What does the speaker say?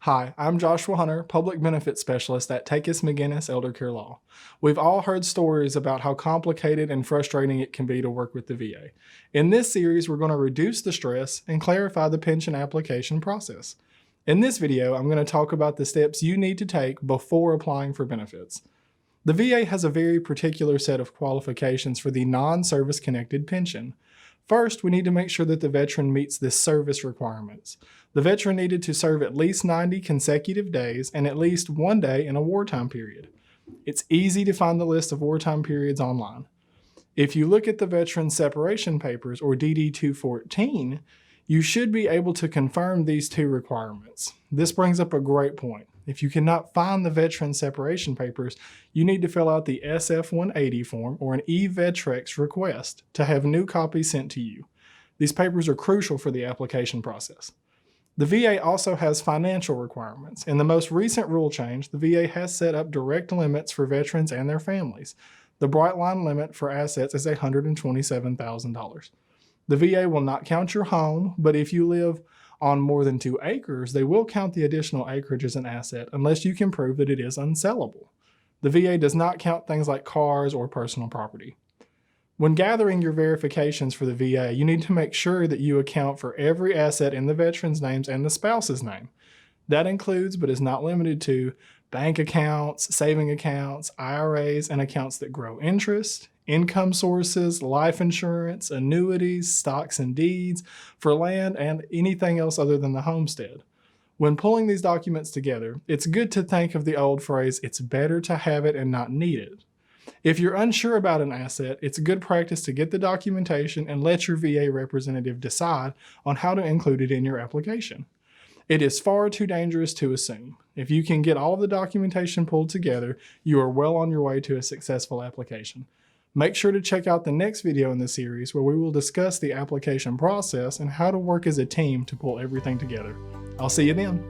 Hi, I'm Joshua Hunter, Public Benefits Specialist at Takis McGinnis Elder Care Law. We've all heard stories about how complicated and frustrating it can be to work with the VA. In this series, we're going to reduce the stress and clarify the pension application process. In this video, I'm going to talk about the steps you need to take before applying for benefits. The VA has a very particular set of qualifications for the non-service connected pension. First, we need to make sure that the veteran meets the service requirements. The veteran needed to serve at least 90 consecutive days and at least one day in a wartime period. It's easy to find the list of wartime periods online. If you look at the Veteran Separation Papers, or DD-214, you should be able to confirm these two requirements. This brings up a great point. If you cannot find the Veteran Separation Papers, you need to fill out the SF-180 form or an eVetrex request to have new copies sent to you. These papers are crucial for the application process. The VA also has financial requirements. In the most recent rule change, the VA has set up direct limits for veterans and their families. The bright line limit for assets is $127,000. The VA will not count your home, but if you live on more than 2 acres, they will count the additional acreage as an asset unless you can prove that it is unsellable. The VA does not count things like cars or personal property. When gathering your verifications for the VA, you need to make sure that you account for every asset in the veteran's names and the spouse's name. That includes, but is not limited to, bank accounts, saving accounts, IRAs, and accounts that grow interest, income sources, life insurance, annuities, stocks and deeds, for land, and anything else other than the homestead. When pulling these documents together, it's good to think of the old phrase, "It's better to have it and not need it." If you're unsure about an asset, it's good practice to get the documentation and let your VA representative decide on how to include it in your application. It is far too dangerous to assume. If you can get all of the documentation pulled together, you are well on your way to a successful application. Make sure to check out the next video in the series where we will discuss the application process and how to work as a team to pull everything together. I'll see you then.